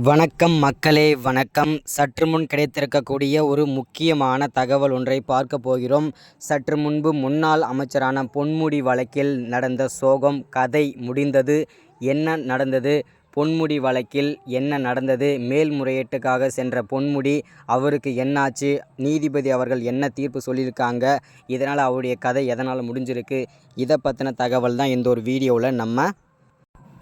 வணக்கம் மக்களே, வணக்கம். சற்று முன் கிடைத்திருக்கக்கூடிய ஒரு முக்கியமான தகவல் ஒன்றை பார்க்க போகிறோம். சற்று முன்பு முன்னாள் அமைச்சரான பொன்முடி வழக்கில் நடந்த சோகம் கதை முடிந்தது. என்ன நடந்தது? பொன்முடி வழக்கில் என்ன நடந்தது? மேல்முறையீட்டுக்காக சென்ற பொன்முடி அவருக்கு என்னாச்சு? நீதிபதி அவர்கள் என்ன தீர்ப்பு சொல்லியிருக்காங்க? இதனால் அவருடைய கதை எதனால் முடிஞ்சிருக்கு? இதை பற்றின தகவல் தான் இந்த ஒரு வீடியோவில் நம்ம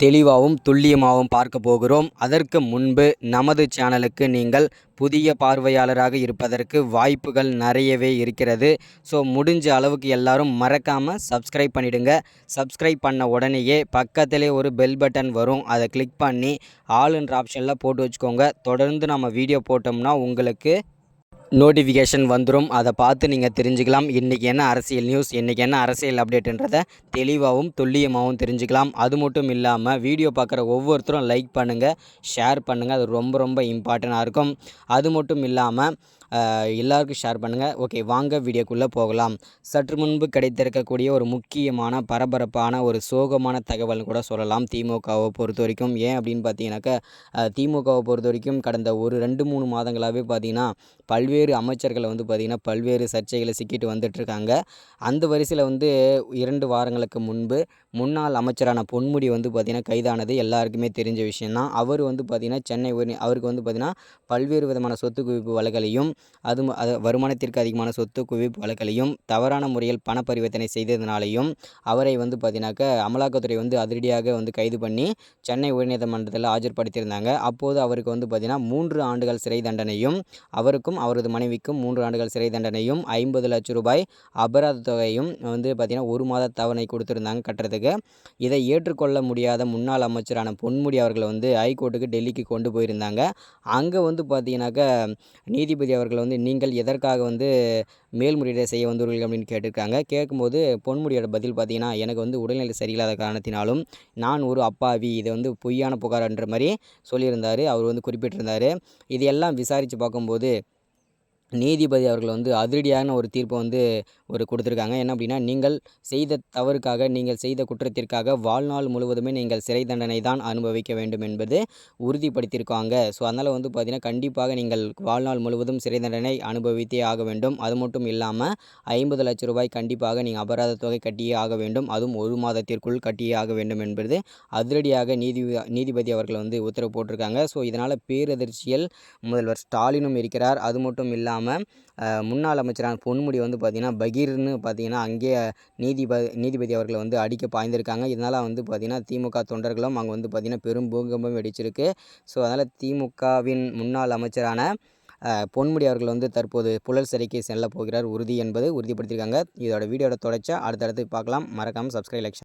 தெளிவாகவும் துல்லியமாகவும் பார்க்க போகிறோம். அதற்கு முன்பு நமது சேனலுக்கு நீங்கள் புதிய பார்வையாளராக இருப்பதற்கு வாய்ப்புகள் நிறையவே இருக்கிறது. ஸோ முடிஞ்ச அளவுக்கு எல்லாரும் மறக்காமல் சப்ஸ்கிரைப் பண்ணிவிடுங்க. சப்ஸ்கிரைப் பண்ண உடனேயே பக்கத்திலே ஒரு பெல் பட்டன் வரும். அதை கிளிக் பண்ணி ஆல்ன்ற ஆப்ஷனில் போட்டு வச்சுக்கோங்க. தொடர்ந்து நம்ம வீடியோ போட்டோம்னா உங்களுக்கு நோட்டிஃபிகேஷன் வந்துடும். அதை பார்த்து நீங்கள் தெரிஞ்சுக்கலாம். இன்றைக்கி என்ன அரசியல் நியூஸ், இன்றைக்கி என்ன அரசியல் அப்டேட்டுன்றதை தெளிவாகவும் துல்லியமாகவும் தெரிஞ்சுக்கலாம். அது மட்டும் இல்லாமல் வீடியோ பார்க்குற ஒவ்வொருத்தரும் லைக் பண்ணுங்கள், ஷேர் பண்ணுங்கள். அது ரொம்ப ரொம்ப இம்பார்ட்டண்ட்டாக இருக்கும். அது மட்டும் இல்லாமல் எல்லாருக்கும் ஷேர் பண்ணுங்கள். ஓகே, வாங்க வீடியோக்குள்ளே போகலாம். சற்று முன்பு கிடைத்திருக்கக்கூடிய ஒரு முக்கியமான பரபரப்பான ஒரு சோகமான தகவல்னு கூட சொல்லலாம் திமுகவை பொறுத்த வரைக்கும். ஏன் அப்படின்னு பார்த்தீங்கன்னாக்கா, திமுகவை பொறுத்த வரைக்கும் கடந்த ஒரு 2-3 மாதங்களாகவே பார்த்திங்கன்னா பல்வேறு அமைச்சர்களை வந்து பார்த்திங்கன்னா பல்வேறு சர்ச்சைகளை சிக்கிட்டு வந்துட்டுருக்காங்க. அந்த வரிசையில் 2 வாரங்களுக்கு முன்பு முன்னாள் அமைச்சரான பொன்முடி பார்த்திங்கன்னா கைதானது எல்லாருக்குமே தெரிஞ்ச விஷயந்தான். அவர் பார்த்திங்கன்னா சென்னை அவருக்கு பார்த்திங்கன்னா பல்வேறு விதமான சொத்து குவிப்பு வழக்குகளையும் அது வருமானத்திற்கு அதிகமான சொத்து குவிப்பு வழக்குகளையும் தவறான முறையில் பண பரிவர்த்தனை செய்ததினாலையும் அவரை பார்த்திங்கனாக்கா அமலாக்கத்துறை அதிரடியாக கைது பண்ணி சென்னை உயர்நீதிமன்றத்தில் ஆஜர்படுத்தியிருந்தாங்க. அப்போது அவருக்கு பார்த்திங்கன்னா 3 ஆண்டுகள் சிறை தண்டனையும் அவருக்கும் அவரது மனைவிக்கும் 3 ஆண்டுகள் சிறை தண்டனையும் 50 லட்சம் ரூபாய் அபராத தொகையும் பார்த்திங்கன்னா 1 மாத தவணை கொடுத்துருந்தாங்க கட்டுறதுக்கு. இதை ஏற்றுக்கொள்ள முடியாத முன்னாள் அமைச்சரான பொன்முடி அவர்கள் ஹைகோர்ட்டுக்கு டெல்லிக்கு கொண்டு போயிருந்தாங்க. அங்கே பார்த்திங்கனாக்கா நீதிபதி அவர்கள் நீங்கள் எதற்காக மேல்முறையீடு செய்ய வந்துள்ளீர்கள் அப்படின்னு கேட்டிருக்காங்க. கேட்கும்போது பொன்முடியோட பதில் பார்த்திங்கன்னா, எனக்கு உடல்நிலை சரியில்லாத காரணத்தினாலும் நான் ஒரு அப்பாவி, இதை பொய்யான புகார்ன்ற மாதிரி சொல்லியிருந்தார். அவர் குறிப்பிட்டிருந்தார். இது எல்லாம் விசாரித்து பார்க்கும்போது நீதிபதி அவர்கள் அதிரடியான ஒரு தீர்ப்பை கொடுத்துருக்காங்க. என்ன அப்படின்னா, நீங்கள் செய்த தவறுக்காக, நீங்கள் செய்த குற்றத்திற்காக வாழ்நாள் முழுவதுமே நீங்கள் சிறை தண்டனை தான் அனுபவிக்க வேண்டும் என்பது உறுதிப்படுத்தியிருக்காங்க. ஸோ அதனால் பார்த்திங்கன்னா கண்டிப்பாக நீங்கள் வாழ்நாள் முழுவதும் சிறை தண்டனை அனுபவித்தே ஆக வேண்டும். அது மட்டும் இல்லாமல் 50 லட்சம் ரூபாய் கண்டிப்பாக நீங்கள் அபராத தொகை கட்டியே ஆக வேண்டும். அதுவும் 1 மாதத்திற்குள் கட்டியே ஆக வேண்டும் என்பது அதிரடியாக நீதிபதி அவர்கள் உத்தரவு போட்டிருக்காங்க. ஸோ இதனால் பேரதிர்ச்சியில் முதல்வர் ஸ்டாலினும் இருக்கிறார். அது மட்டும் இல்லாமல் முன்னாள் அமைச்சரான பொன்முடி பார்த்திங்கன்னா பகீர்னு பார்த்திங்கன்னா அங்கேயே நீதிபதி அவர்களை அடிக்க பாய்ந்திருக்காங்க. இதனால் பார்த்திங்கன்னா திமுக தொண்டர்களும் அங்கே பார்த்திங்கன்னா பெரும் பூகம்பம் வெடிச்சிருக்கு. ஸோ அதனால் திமுகவின் முன்னாள் அமைச்சரான பொன்முடி அவர்கள் தற்போது புழல் சிறைக்கு செல்ல போகிறார் என்பது உறுதிப்படுத்தியிருக்காங்க. இதோட வீடியோட தொடர்ச்சியாக அடுத்தடுத்து பார்க்கலாம். மறக்காமல் சப்ஸ்கிரைப், லைக்